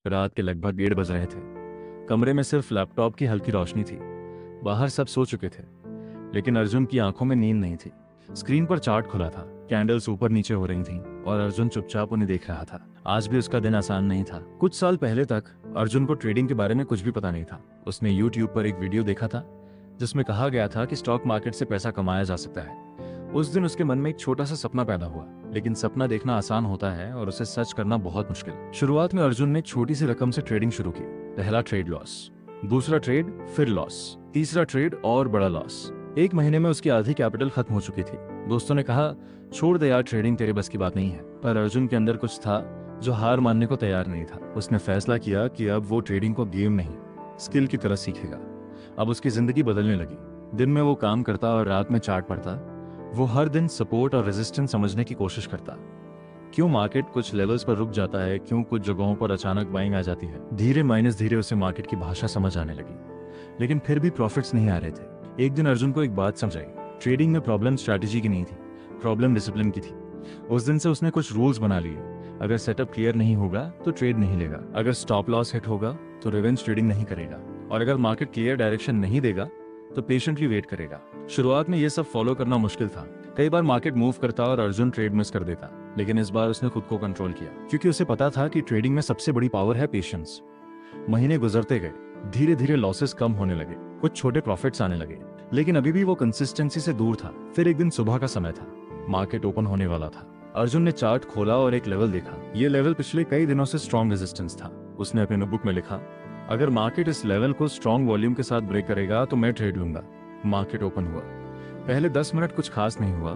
रात के लगभग 1:30 बज रहे थे। कमरे में सिर्फ लैपटॉप की हल्की रोशनी थी। बाहर सब सो चुके थे, लेकिन अर्जुन की आंखों में नींद नहीं थी। स्क्रीन पर चार्ट खुला था, कैंडल्स ऊपर नीचे हो रही थीं और अर्जुन चुपचाप उन्हें देख रहा था। आज भी उसका दिन आसान नहीं था। कुछ साल पहले तक अर्जुन को ट्रेडिंग के बारे में कुछ भी पता नहीं था। उसने यूट्यूब पर एक वीडियो देखा था जिसमें कहा गया था कि स्टॉक मार्केट से पैसा कमाया जा सकता है। उस दिन उसके मन में एक छोटा सा सपना पैदा हुआ, लेकिन सपना देखना आसान होता है और उसे सच करना बहुत मुश्किल। शुरुआत में अर्जुन ने छोटी सी रकम से ट्रेडिंग शुरू की। पहला ट्रेड लॉस, दूसरा ट्रेड फिर लॉस, तीसरा ट्रेड और बड़ा लॉस। एक महीने में उसकी आधी कैपिटल खत्म हो चुकी थी। दोस्तों ने कहा, छोड़ दे यार, ट्रेडिंग तेरे बस की बात नहीं है। पर अर्जुन के अंदर कुछ था जो हार मानने को तैयार नहीं था। उसने फैसला किया कि अब वो ट्रेडिंग को गेम नहीं, स्किल की तरह सीखेगा। अब उसकी जिंदगी बदलने लगी। दिन में वो काम करता और रात में चार्ट पढ़ता। वो हर दिन सपोर्ट और रेजिस्टेंस समझने की कोशिश करता। क्यों मार्केट कुछ लेवल्स पर रुक जाता है, क्यों कुछ जगहों पर अचानक बाइंग आ जाती है। धीरे उसे मार्केट की भाषा समझ आने लगी, लेकिन फिर भी प्रॉफिट्स नहीं आ रहे थे। एक दिन अर्जुन को एक बात समझ आई, ट्रेडिंग में प्रॉब्लम स्ट्रैटेजी की नहीं थी, प्रॉब्लम डिसिप्लिन की थी। उस दिन से उसने कुछ रूल्स बना लिए। अगर सेटअप क्लियर नहीं होगा तो ट्रेड नहीं लेगा, अगर स्टॉप लॉस हिट होगा तो रिवेंज ट्रेडिंग नहीं करेगा, और अगर मार्केट क्लियर डायरेक्शन नहीं देगा तो पेशेंटली वेट करेगा। शुरुआत में ये सब फॉलो करना मुश्किल था। कई बार मार्केट मूव करता और अर्जुन ट्रेड मिस कर देता, लेकिन इस बार उसने खुद को कंट्रोल किया, क्योंकि उसे पता था कि ट्रेडिंग में सबसे बड़ी पावर है पेशेंस। महीने गुजरते गए, धीरे धीरे लॉसेस कम होने लगे, कुछ छोटे प्रॉफिट्स आने लगे, लेकिन अभी भी वो कंसिस्टेंसी से दूर था। फिर एक दिन सुबह का समय था, मार्केट ओपन होने वाला था। अर्जुन ने चार्ट खोला और एक लेवल देखा। ये लेवल पिछले कई दिनों से स्ट्रॉन्ग रेजिस्टेंस था। उसने अपने नोटबुक में लिखा, अगर मार्केट इस लेवल को स्ट्रॉन्ग वॉल्यूम के साथ ब्रेक करेगा तो मैं ट्रेड लूंगा। मार्केट ओपन हुआ। पहले 10 मिनट कुछ खास नहीं हुआ,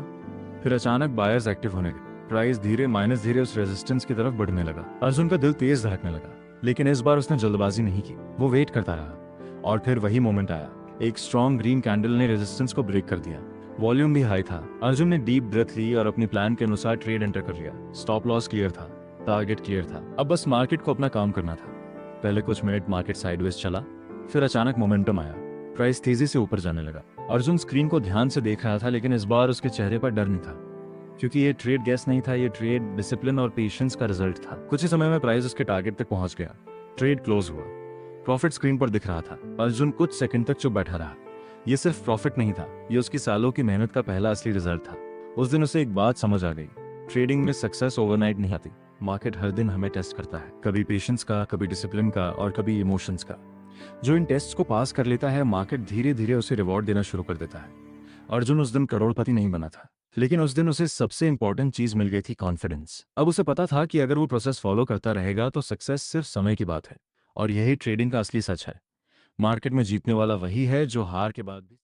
फिर अचानक बायर्स एक्टिव होने लगे। प्राइस धीरे उस रेजिस्टेंस की तरफ बढ़ने लगा। अर्जुन का दिल तेज धड़कने लगा, लेकिन इस बार उसने जल्दबाजी नहीं की। वो वेट करता रहा, और फिर वही मोमेंट आया। एक स्ट्रॉन्ग ग्रीन कैंडल ने रेजिस्टेंस को ब्रेक कर दिया। वॉल्यूम भी हाई था। अर्जुन ने डीप ब्रेथ ली और अपनी प्लान के अनुसार ट्रेड एंटर कर लिया। स्टॉप लॉस क्लियर था, टारगेट क्लियर था। अब बस मार्केट को अपना काम करना था। पहले कुछ मिनट मार्केट साइडवेज चला, फिर अचानक मोमेंटम आया। प्राइस तेजी से ऊपर जाने लगा। अर्जुन स्क्रीन को ध्यान से देख रहा था, लेकिन इस बार उसके चेहरे पर डर नहीं था, क्योंकि ये ट्रेड गैस नहीं था, ये ट्रेड डिसिप्लिन और पेशेंस का रिजल्ट था। कुछ ही समय में प्राइस उसके टारगेट तक पहुंच गया। ट्रेड क्लोज हुआ, प्रॉफिट स्क्रीन पर दिख रहा था। अर्जुन कुछ सेकंड तक चुप बैठा रहा। ये सिर्फ प्रॉफिट नहीं था, ये उसकी सालों की मेहनत का पहला असली रिजल्ट था। उस दिन उसे एक बात समझ आ गई, ट्रेडिंग में सक्सेस ओवरनाइट नहीं आती। मार्केट हर दिन हमें टेस्ट करता है, कभी पेशेंस का, कभी डिसिप्लिन का, और कभी इमोशंस का। जो इन टेस्ट को पास कर लेता है, मार्केट धीरे धीरे उसे रिवॉर्ड देना शुरू कर देता है। अर्जुन उस दिन करोड़पति नहीं बना था, लेकिन उस दिन उसे सबसे इंपॉर्टेंट चीज मिल गई थी, कॉन्फिडेंस। अब उसे पता था कि अगर वो प्रोसेस फॉलो करता रहेगा तो सक्सेस सिर्फ समय की बात है, और यही ट्रेडिंग का असली सच है। मार्केट में जीतने वाला वही है जो हार के बाद भी